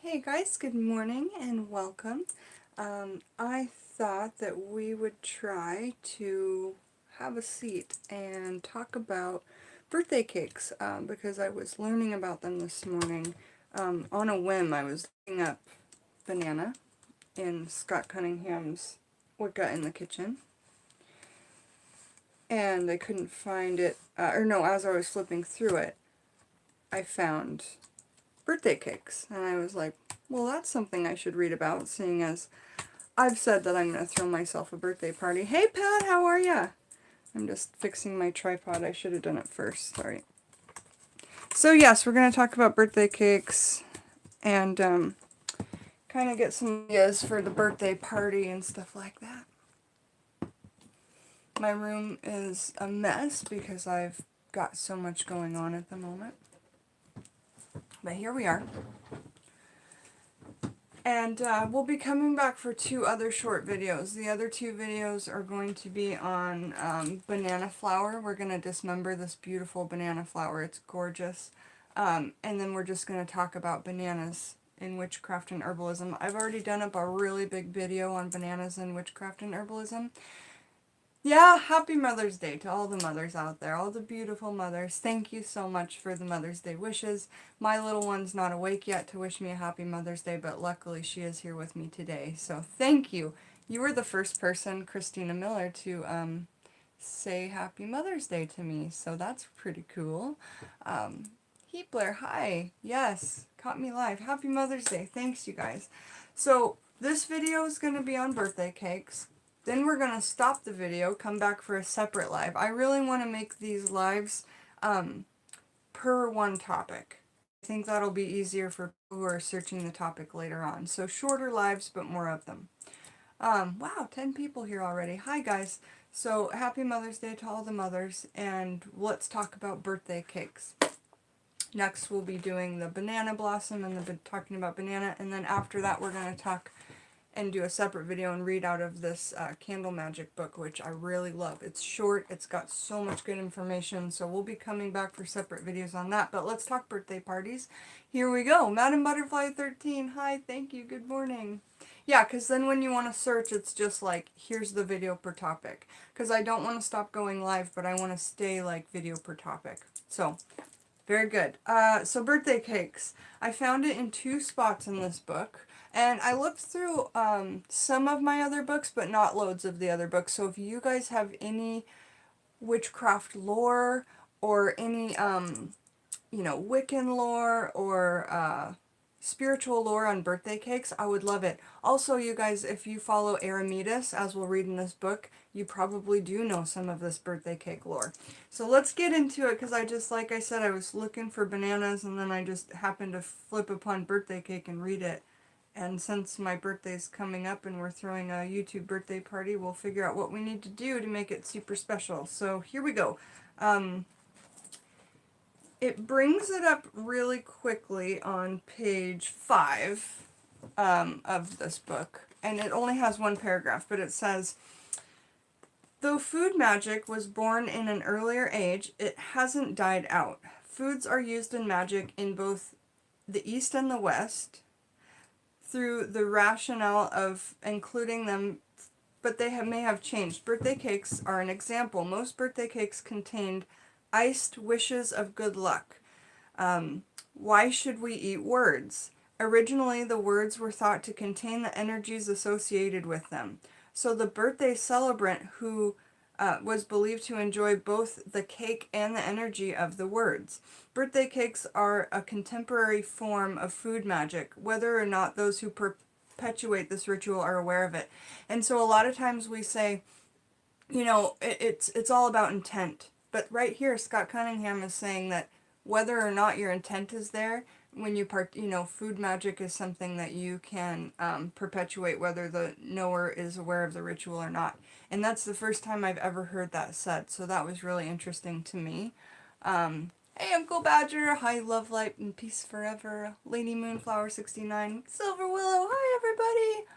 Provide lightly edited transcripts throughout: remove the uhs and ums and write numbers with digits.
Hey guys, good morning and welcome. I thought that we would try to have a seat and talk about birthday cakes because I was learning about them this morning. On a whim, I was looking up banana in Scott Cunningham's Wicca in the kitchen, and I couldn't find it, or no, as I was flipping through it, I found birthday cakes, and I was like, well, that's something I should read about, seeing as I've said that I'm going to throw myself a birthday party. Hey Pat, how are ya? I'm just fixing my tripod. I should have done it first. Sorry. So yes, we're going to talk about birthday cakes and kind of get some ideas for the birthday party and stuff like that. My room is a mess because I've got so much going on at the moment. But here we are. And we'll be coming back for 2 other short videos. The other 2 videos are going to be on banana flower. We're going to dismember this beautiful banana flower. It's gorgeous. And then we're just going to talk about bananas in witchcraft and herbalism. I've already done up a really big video on bananas and witchcraft and herbalism. Yeah, happy Mother's Day to all the mothers out there, all the beautiful mothers. Thank you so much for the Mother's Day wishes. My little one's not awake yet to wish me a happy Mother's Day, but luckily she is here with me today. So thank you. You were the first person, Christina Miller, to say happy Mother's Day to me, so that's pretty cool. Heat Blair, hi. Yes, caught me live. Happy Mother's Day. Thanks, you guys. So this video is going to be on birthday cakes. Then we're going to stop the video, come back for a separate live. I really want to make these lives per one topic. I think that'll be easier for people who are searching the topic later on. So shorter lives, but more of them. Wow, 10 people here already. Hi, guys. So happy Mother's Day to all the mothers, and let's talk about birthday cakes. Next, we'll be doing the banana blossom and talking about banana, and then after that, we're going to talk and do a separate video and read out of this candle magic book, which I really love. It's short, it's got so much good information, so we'll be coming back for separate videos on that. But let's talk birthday parties. Here we go. Madam Butterfly 13, hi, thank you, good morning. Yeah, because then when you want to search, it's just like, here's the video per topic. Because I don't want to stop going live, but I want to stay like video per topic. So, very good. So birthday cakes. I found it in 2 spots in this book. And I looked through some of my other books, but not loads of the other books. So if you guys have any witchcraft lore or any, Wiccan lore or spiritual lore on birthday cakes, I would love it. Also, you guys, if you follow Eremitas, as we'll read in this book, you probably do know some of this birthday cake lore. So let's get into it, because like I said, I was looking for bananas, and then I just happened to flip upon birthday cake and read it. And since my birthday's coming up and we're throwing a YouTube birthday party, we'll figure out what we need to do to make it super special. So here we go. It brings it up really quickly on page 5 of this book. And it only has 1 paragraph, but it says, though food magic was born in an earlier age, it hasn't died out. Foods are used in magic in both the East and the West, through the rationale of including them, but they may have changed. Birthday cakes are an example. Most birthday cakes contained iced wishes of good luck. Why should we eat words? Originally, the words were thought to contain the energies associated with them. So the birthday celebrant who was believed to enjoy both the cake and the energy of the words. Birthday cakes are a contemporary form of food magic, whether or not those who perpetuate this ritual are aware of it. And so a lot of times we say, it's all about intent. But right here, Scott Cunningham is saying that whether or not your intent is there, when you food magic is something that you can perpetuate whether the knower is aware of the ritual or not. And that's the first time I've ever heard that said, so that was really interesting to me. Hey, Uncle Badger, hi, love, light, and peace forever. Lady Moonflower 69, Silver Willow, hi, everybody.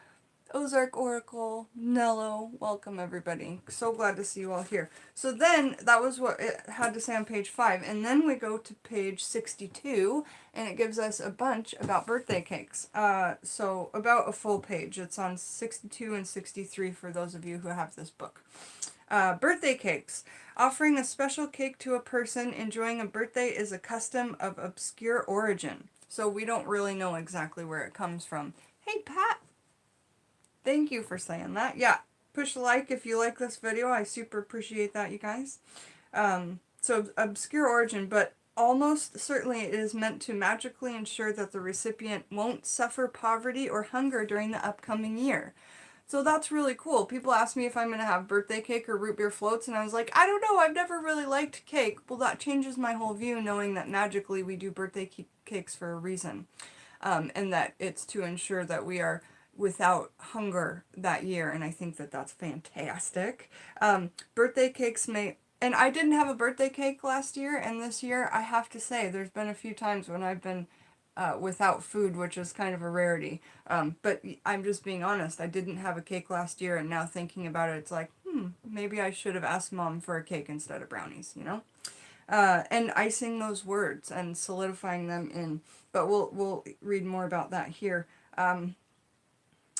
Ozark Oracle, Nello, welcome everybody. So glad to see you all here. So then, that was what it had to say on page 5. And then we go to page 62, and it gives us a bunch about birthday cakes. So about a full page. It's on 62 and 63 for those of you who have this book. Birthday cakes. Offering a special cake to a person enjoying a birthday is a custom of obscure origin. So we don't really know exactly where it comes from. Hey, Pat. Thank you for saying that. Yeah, push like if you like this video. I super appreciate that, you guys. So obscure origin, but almost certainly it is meant to magically ensure that the recipient won't suffer poverty or hunger during the upcoming year. So that's really cool. People ask me if I'm going to have birthday cake or root beer floats, and I was like, I don't know, I've never really liked cake. Well, that changes my whole view, knowing that magically we do birthday cakes for a reason, and that it's to ensure that we are without hunger that year, and I think that that's fantastic. Birthday cakes may... And I didn't have a birthday cake last year, and this year, I have to say, there's been a few times when I've been without food, which is kind of a rarity. But I'm just being honest, I didn't have a cake last year, and now thinking about it, it's like, maybe I should have asked Mom for a cake instead of brownies, you know? And icing those words and solidifying them in. But we'll read more about that here.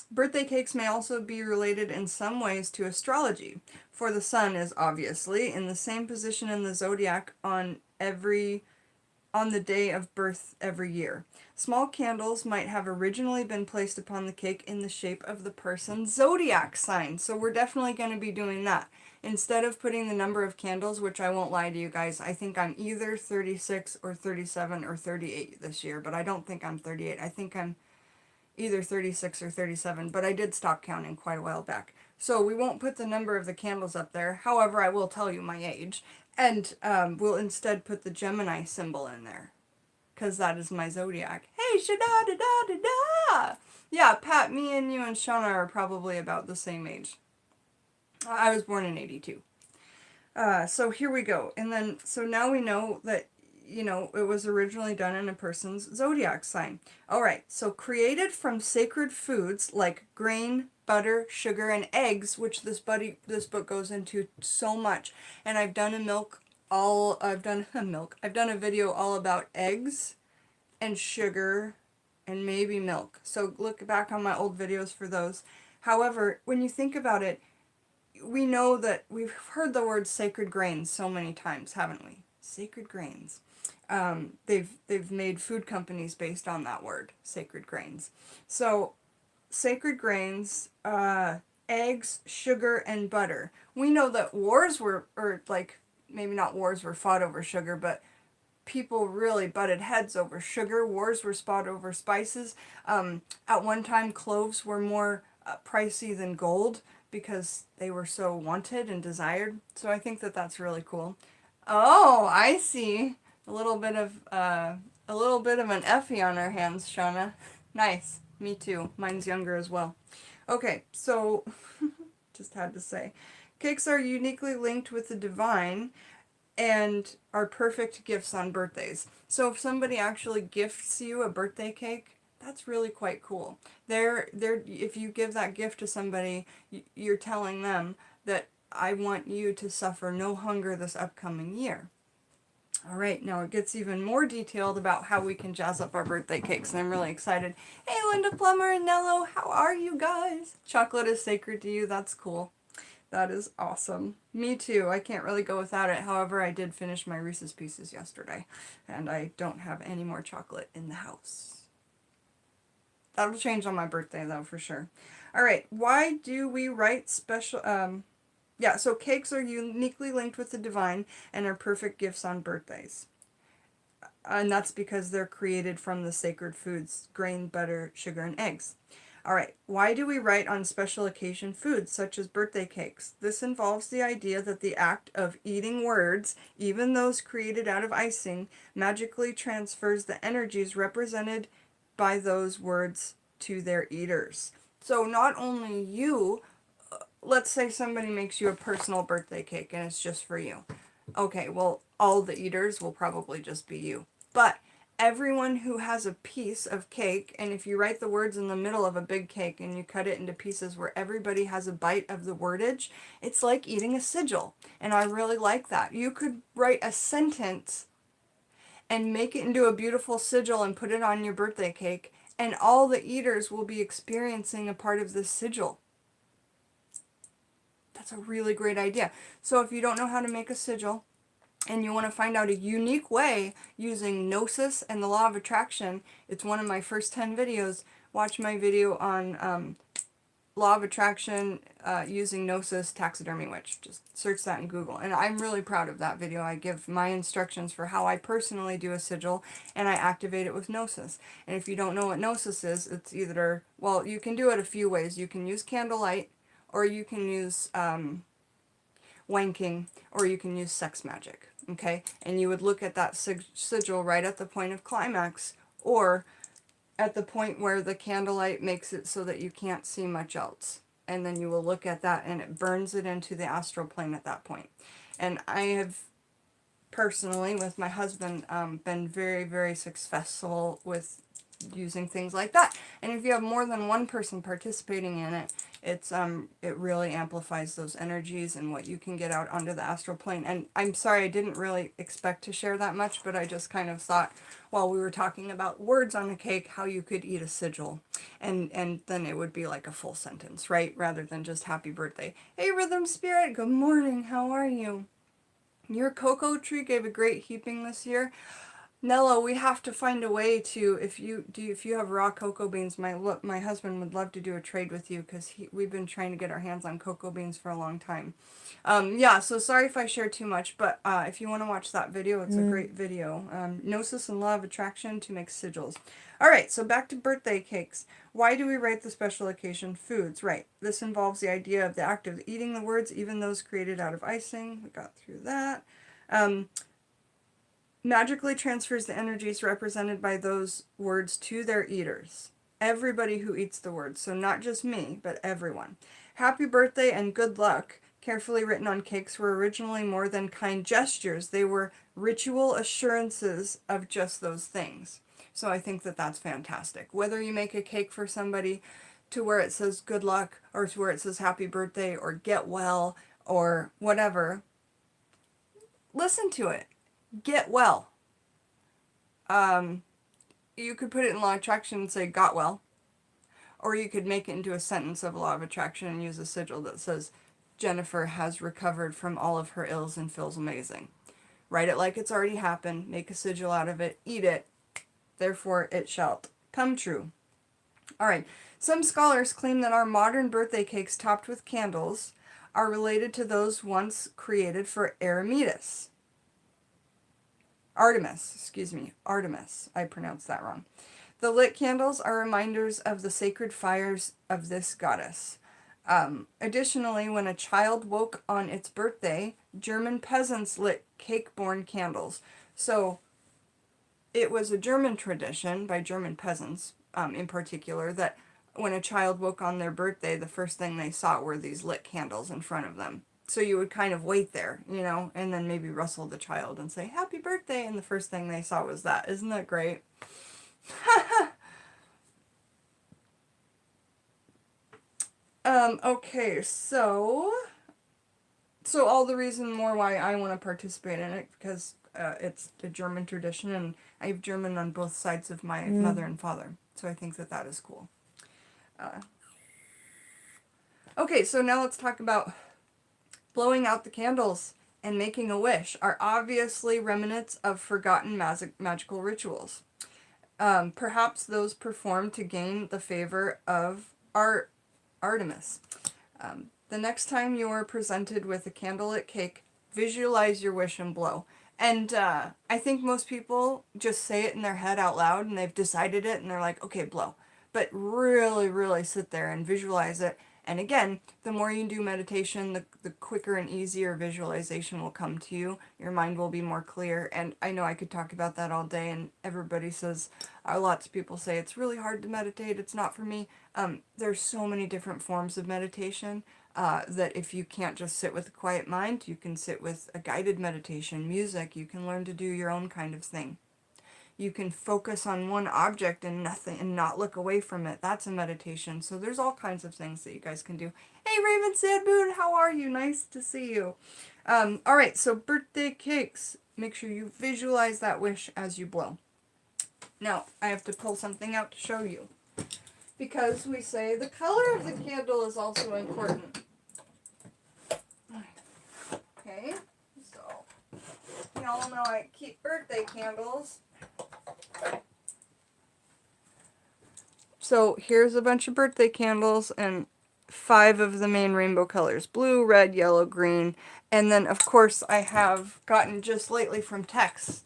Birthday cakes may also be related in some ways to astrology, for the sun is obviously in the same position in the zodiac on the day of birth every year. Small candles might have originally been placed upon the cake in the shape of the person's zodiac sign. So we're definitely going to be doing that. Instead of putting the number of candles, which I won't lie to you guys, I think I'm either 36 or 37 or 38 this year, but I don't think I'm 38. I think I'm either 36 or 37, but I did stop counting quite a while back. So we won't put the number of the candles up there. However, I will tell you my age. And we'll instead put the Gemini symbol in there, because that is my zodiac. Hey, shada-da-da-da-da! Yeah, Pat, me and you and Shauna are probably about the same age. I was born in 82. So here we go. And then, so now we know that, you know, it was originally done in a person's zodiac sign. All right, so created from sacred foods like grain, butter, sugar, and eggs, which this book goes into so much. And I've done I've done a video all about eggs and sugar and maybe milk. So look back on my old videos for those. However, when you think about it, we know that we've heard the word sacred grains so many times, haven't we? Sacred grains. They've made food companies based on that word, sacred grains. So sacred grains, eggs, sugar, and butter. We know that wars were, or like maybe not wars were fought over sugar, but people really butted heads over sugar. Wars were fought over spices. At one time, cloves were more pricey than gold because they were so wanted and desired. So I think that that's really cool. Oh, I see. A little bit of an Effie on our hands, Shauna. Nice. Me too. Mine's younger as well. Okay, so just had to say. Cakes are uniquely linked with the divine and are perfect gifts on birthdays. So if somebody actually gifts you a birthday cake, that's really quite cool. If you give that gift to somebody, you're telling them that I want you to suffer no hunger this upcoming year. All right, now it gets even more detailed about how we can jazz up our birthday cakes, and I'm really excited. Hey, Linda Plummer and Nello, how are you guys? Chocolate is sacred to you. That's cool. That is awesome. Me too. I can't really go without it. However, I did finish my Reese's Pieces yesterday, and I don't have any more chocolate in the house. That'll change on my birthday, though, for sure. All right, why do we write special... Yeah, so cakes are uniquely linked with the divine and are perfect gifts on birthdays. And that's because they're created from the sacred foods, grain, butter, sugar, and eggs. All right, why do we write on special occasion foods such as birthday cakes? This involves the idea that the act of eating words, even those created out of icing, magically transfers the energies represented by those words to their eaters. So not only you... Let's say somebody makes you a personal birthday cake and it's just for you. Okay, well, all the eaters will probably just be you. But everyone who has a piece of cake, and if you write the words in the middle of a big cake and you cut it into pieces where everybody has a bite of the wordage, it's like eating a sigil. And I really like that. You could write a sentence and make it into a beautiful sigil and put it on your birthday cake, and all the eaters will be experiencing a part of this sigil. That's a really great idea. So if you don't know how to make a sigil, and you want to find out a unique way using Gnosis and the Law of Attraction, it's one of my first 10 videos. Watch my video on Law of Attraction using Gnosis Taxidermy Witch. Just search that in Google. And I'm really proud of that video. I give my instructions for how I personally do a sigil, and I activate it with Gnosis. And if you don't know what Gnosis is, it's either, well, you can do it a few ways. You can use candlelight, or you can use wanking, or you can use sex magic. Okay, and you would look at that sigil right at the point of climax, or at the point where the candlelight makes it so that you can't see much else. And then you will look at that and it burns it into the astral plane at that point. And I have personally, with my husband, been very, very successful with using things like that. And if you have more than one person participating in it, it really amplifies those energies and what you can get out onto the astral plane. And I'm sorry, I didn't really expect to share that much, but I just kind of thought while we were talking about words on a cake, how you could eat a sigil, and then it would be like a full sentence, right? Rather than just happy birthday. Hey, Rhythm Spirit, good morning. How are you? Your cocoa tree gave a great heaping this year. Nella, we have to find a way to, if you have raw cocoa beans, my husband would love to do a trade with you, because we've been trying to get our hands on cocoa beans for a long time. Yeah, so sorry if I share too much, but if you want to watch that video, it's a great video. Gnosis and Law of Attraction to make sigils. Alright, so back to birthday cakes. Why do we write the special occasion foods? Right, this involves the idea of the act of eating the words, even those created out of icing. We got through that. Magically transfers the energies represented by those words to their eaters. Everybody who eats the words, so not just me, but everyone. Happy birthday and good luck, carefully written on cakes, were originally more than kind gestures. They were ritual assurances of just those things. So I think that that's fantastic. Whether you make a cake for somebody to where it says good luck, or to where it says happy birthday, or get well, or whatever, listen to it. Get well. You could put it in Law of Attraction and say got well. Or you could make it into a sentence of Law of Attraction and use a sigil that says Jennifer has recovered from all of her ills and feels amazing. Write it like it's already happened. Make a sigil out of it. Eat it. Therefore it shall come true. Alright, some scholars claim that our modern birthday cakes topped with candles are related to those once created for Artemis. Artemis. I pronounced that wrong. The lit candles are reminders of the sacred fires of this goddess. Additionally, when a child woke on its birthday, German peasants lit cake-borne candles. So it was a German tradition by German peasants in particular that when a child woke on their birthday, the first thing they saw were these lit candles in front of them. So you would kind of wait there, you know, and then maybe rustle the child and say, happy birthday, and the first thing they saw was that. Isn't that great? Okay, so all the reason more why I want to participate in it, because it's a German tradition, and I have German on both sides of my mother and father, so I think that that is cool. Okay, so now let's talk about blowing out the candles and making a wish are obviously remnants of forgotten magical rituals. Perhaps those performed to gain the favor of Artemis. The next time you are presented with a candlelit cake, visualize your wish and blow. And I think most people just say it in their head out loud, and they've decided it, and they're like, okay, blow. But really, really sit there and visualize it. And again, the more you do meditation, the quicker and easier visualization will come to you. Your mind will be more clear. And I know I could talk about that all day, and everybody says, lots of people say, it's really hard to meditate, it's not for me. There's so many different forms of meditation that if you can't just sit with a quiet mind, you can sit with a guided meditation, music, you can learn to do your own kind of thing. You can focus on one object and nothing and not look away from it. That's a meditation. So there's all kinds of things that you guys can do. Hey, Raven Sandmoon, how are you? Nice to see you. All right, so birthday cakes. Make sure you visualize that wish as you blow. Now, I have to pull something out to show you. Because we say the color of the candle is also important. Okay, so y'all know I keep birthday candles. So here's a bunch of birthday candles and 5 of the main rainbow colors: blue, red, yellow, green. And then of course I have gotten just lately from Tess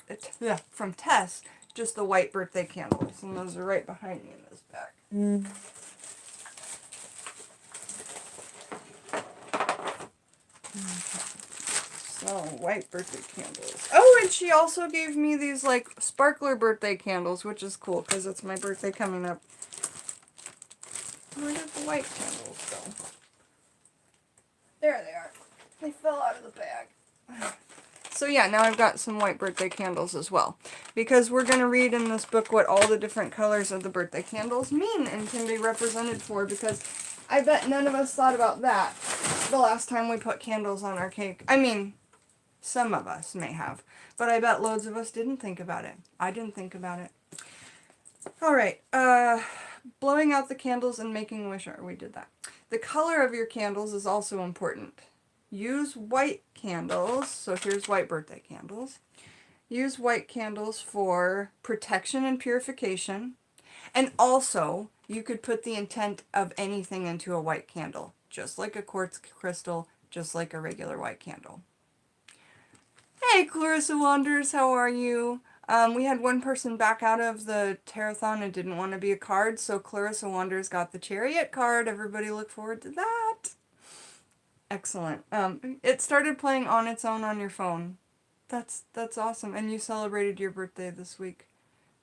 just the white birthday candles, and those are right behind me in this bag. So, white birthday candles. Oh, and she also gave me these, like, sparkler birthday candles, which is cool, because it's my birthday coming up. Where did the white candles go? There they are. They fell out of the bag. So yeah, now I've got some white birthday candles as well. Because we're going to read in this book what all the different colors of the birthday candles mean and can be represented for, because I bet none of us thought about that the last time we put candles on our cake. I mean, some of us may have, but I bet loads of us didn't think about it. I didn't think about it. Alright, blowing out the candles and making a wish. We did that. The color of your candles is also important. Use white candles. So here's white birthday candles. Use white candles for protection and purification. And also, you could put the intent of anything into a white candle. Just like a quartz crystal, just like a regular white candle. Hey, Clarissa Wanders, how are you? We had one person back out of the Tarot-thon and didn't want to be a card, so Clarissa Wanders got the Chariot card. Everybody look forward to that. Excellent. It started playing on its own on your phone. That's awesome. And you celebrated your birthday this week.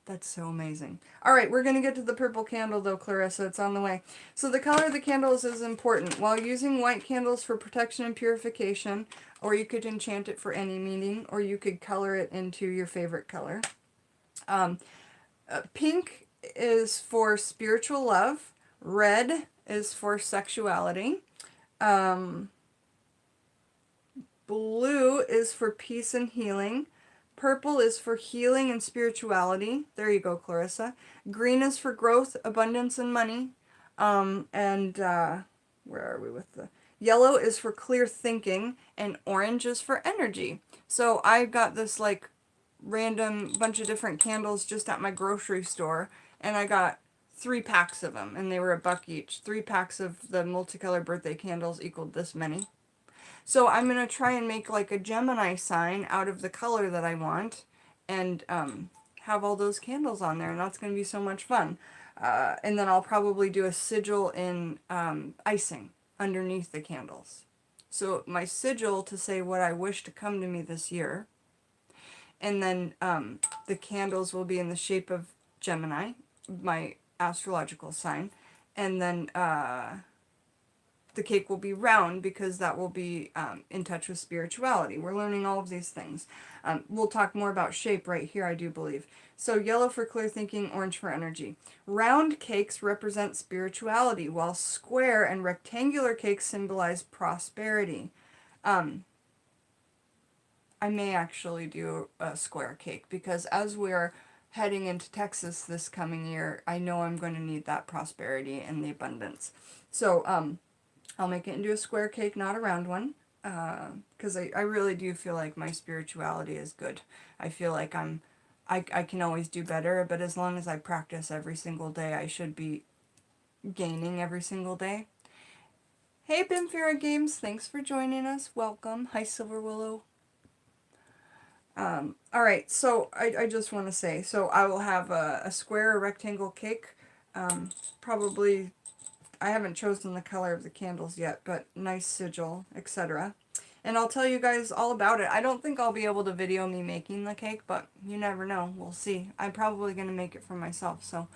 That's so amazing. All right, we're going to get to the purple candle, though, Clarissa. It's on the way. So the color of the candles is important. While using white candles for protection and purification, or you could enchant it for any meaning, or you could color it into your favorite color. Pink is for spiritual love. Red is for sexuality. Blue is for peace and healing. Purple is for healing and spirituality. There you go, Clarissa. Green is for growth, abundance, and money. Where are we with the... Yellow is for clear thinking, and orange is for energy. So I got this, like, random bunch of different candles just at my grocery store, and I got 3 packs of them, and they were $1 each. 3 packs of the multicolored birthday candles equaled this many. So I'm going to try and make like a Gemini sign out of the color that I want, and have all those candles on there, and that's going to be so much fun. And then I'll probably do a sigil in icing underneath the candles. So my sigil to say what I wish to come to me this year. And then the candles will be in the shape of Gemini, my astrological sign. And then the cake will be round because that will be in touch with spirituality. We're learning all of these things. We'll talk more about shape right here, I do believe. So yellow for clear thinking, orange for energy. Round cakes represent spirituality, while square and rectangular cakes symbolize prosperity. I may actually do a square cake because as we're heading into Texas this coming year, I know I'm going to need that prosperity and the abundance. So, I'll make it into a square cake, not a round one, because I really do feel like my spirituality is good. I feel like I can always do better, but as long as I practice every single day, I should be gaining every single day. Hey, Bimfira Games, thanks for joining us. Welcome. Hi, Silver Willow. Alright, so I just want to say, so I will have a square or rectangle cake, probably... I haven't chosen the color of the candles yet, but nice sigil, etc. And I'll tell you guys all about it. I don't think I'll be able to video me making the cake, but you never know. We'll see. I'm probably going to make it for myself, so.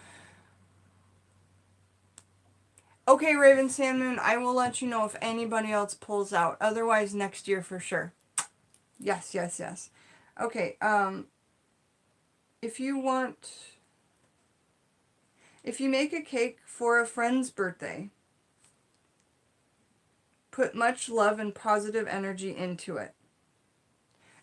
Okay, Raven Sandmoon, I will let you know if anybody else pulls out. Otherwise, next year for sure. Yes, yes, yes. Okay, if you make a cake for a friend's birthday, put much love and positive energy into it.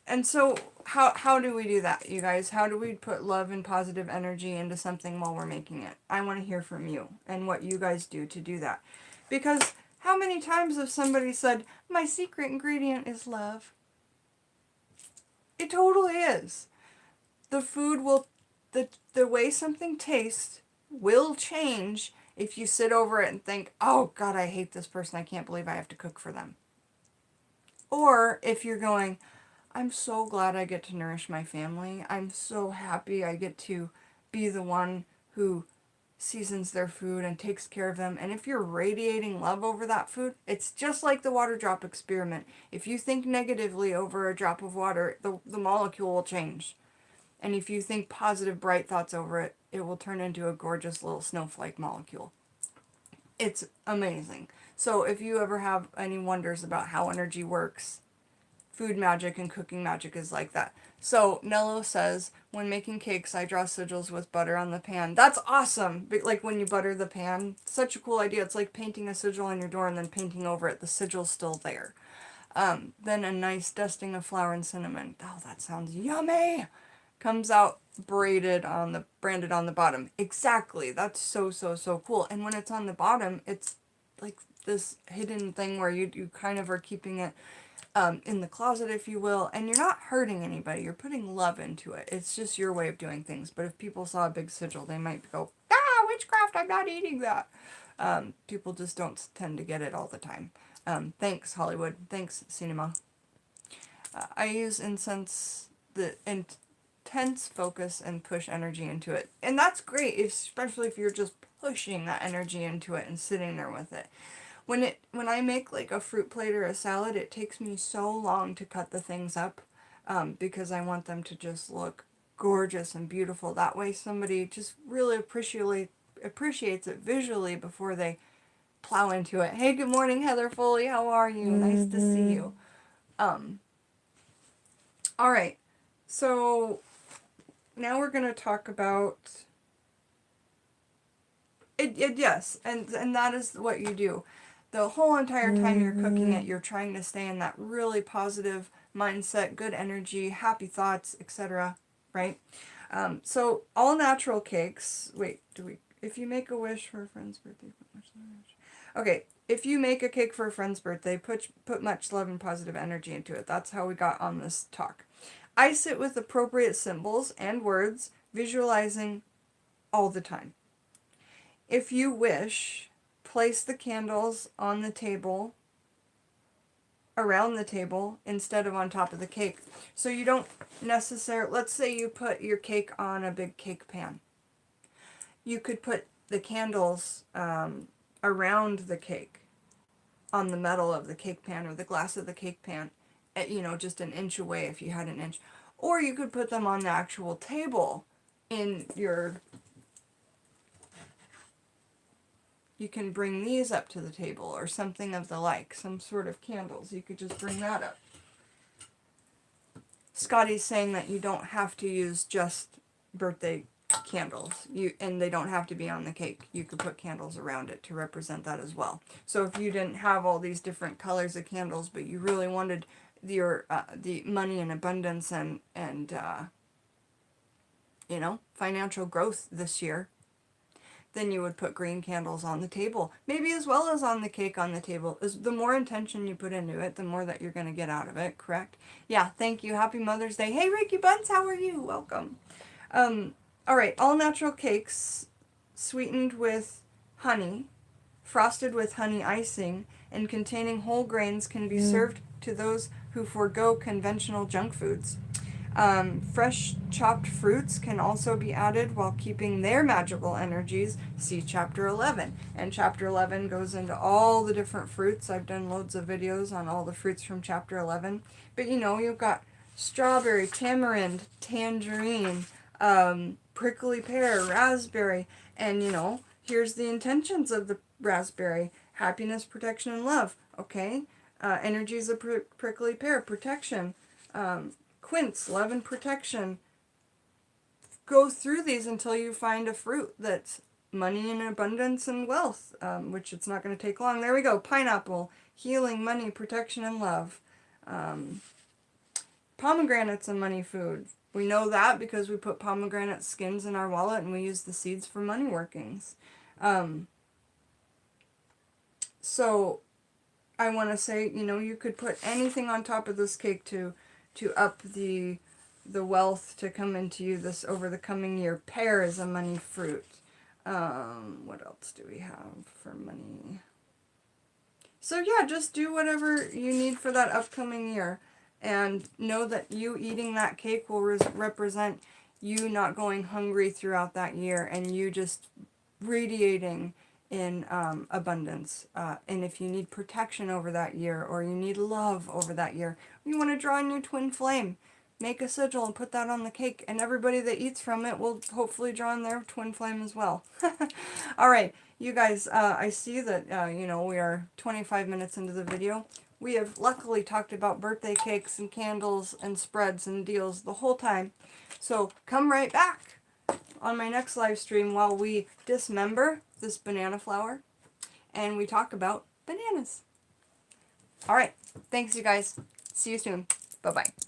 And so how do we do that, you guys? How do we put love and positive energy into something while we're making it? I want to hear from you and what you guys do to do that. Because how many times have somebody said, my secret ingredient is love? It totally is. The food will, the way something tastes will change if you sit over it and think, oh God, I hate this person. I can't believe I have to cook for them. Or if you're going, I'm so glad I get to nourish my family. I'm so happy I get to be the one who seasons their food and takes care of them. And if you're radiating love over that food, it's just like the water drop experiment. If you think negatively over a drop of water, the molecule will change. And if you think positive, bright thoughts over it, it will turn into a gorgeous little snowflake molecule. It's amazing. So if you ever have any wonders about how energy works, food magic and cooking magic is like that. So Nello says, when making cakes, I draw sigils with butter on the pan. That's awesome. But like when you butter the pan, such a cool idea. It's like painting a sigil on your door and then painting over it. The sigil's still there. Then a nice dusting of flour and cinnamon. Oh, that sounds yummy. Comes out branded on the bottom. Exactly. That's so cool. And when it's on the bottom, it's like this hidden thing where you kind of are keeping it in the closet, if you will, and you're not hurting anybody. You're putting love into it. It's just your way of doing things. But if people saw a big sigil, they might go, witchcraft, I'm not eating that. People just don't tend to get it all the time. Thanks, Hollywood. Thanks, cinema. I use incense, the intense focus and push energy into it. And that's great, especially if you're just pushing that energy into it and sitting there with it. When I make like a fruit plate or a salad, it takes me so long to cut the things up because I want them to just look gorgeous and beautiful. That way somebody just really appreciates it visually before they plow into it. Hey, good morning, Heather Foley. How are you? Nice to see you. All right. So now we're going to talk about it. Yes, and that is what you do. The whole entire time you're cooking it, you're trying to stay in that really positive mindset, good energy, happy thoughts, etc. Right? So all natural cakes. Wait, if you make a wish for a friend's birthday, put much love. Okay, if you make a cake for a friend's birthday, put much love and positive energy into it. That's how we got on this talk. Ice it with appropriate symbols and words, visualizing all the time. If you wish, place the candles on the table, around the table, instead of on top of the cake. So you don't necessarily, let's say you put your cake on a big cake pan. You could put the candles around the cake, on the metal of the cake pan or the glass of the cake pan, at, just an inch away if you had an inch. Or you could put them on the actual table in your... You can bring these up to the table or something of the like, some sort of candles. You could just bring that up. Scotty's saying that you don't have to use just birthday candles. And they don't have to be on the cake. You could put candles around it to represent that as well. So if you didn't have all these different colors of candles, but you really wanted the money and abundance and financial growth this year, then you would put green candles on the table, maybe as well as on the cake on the table. The more intention you put into it, the more that you're going to get out of it, correct? Yeah, thank you. Happy Mother's Day. Hey, Ricky Buns, how are you? Welcome. All right, all natural cakes sweetened with honey, frosted with honey icing, and containing whole grains can be served to those who forego conventional junk foods. Fresh chopped fruits can also be added while keeping their magical energies. See Chapter 11. And Chapter 11 goes into all the different fruits. I've done loads of videos on all the fruits from Chapter 11. But you've got strawberry, tamarind, tangerine, prickly pear, raspberry. And, here's the intentions of the raspberry. Happiness, protection, and love. Okay? Energies of prickly pear, protection. Quince, love and protection. go through these until you find a fruit that's money and abundance and wealth, which it's not going to take long. There we go. Pineapple, healing, money, protection, and love. Pomegranate's a money food. We know that because we put pomegranate skins in our wallet and we use the seeds for money workings. So I want to say, you know, you could put anything on top of this cake to up the wealth to come into you this over the coming year. Pear is a money fruit. What else do we have for money? So yeah, just do whatever you need for that upcoming year. And know that you eating that cake will represent you not going hungry throughout that year and you just radiating in abundance. And if you need protection over that year or you need love over that year, you want to draw in your twin flame, make a sigil and put that on the cake, and everybody that eats from it will hopefully draw in their twin flame as well. All right, you guys, I see that, you know, we are 25 minutes into the video. We have luckily talked about birthday cakes and candles and spreads and deals the whole time. So come right back on my next live stream while we dismember this banana flower and we talk about bananas. All right. Thanks, you guys. See you soon. Bye-bye.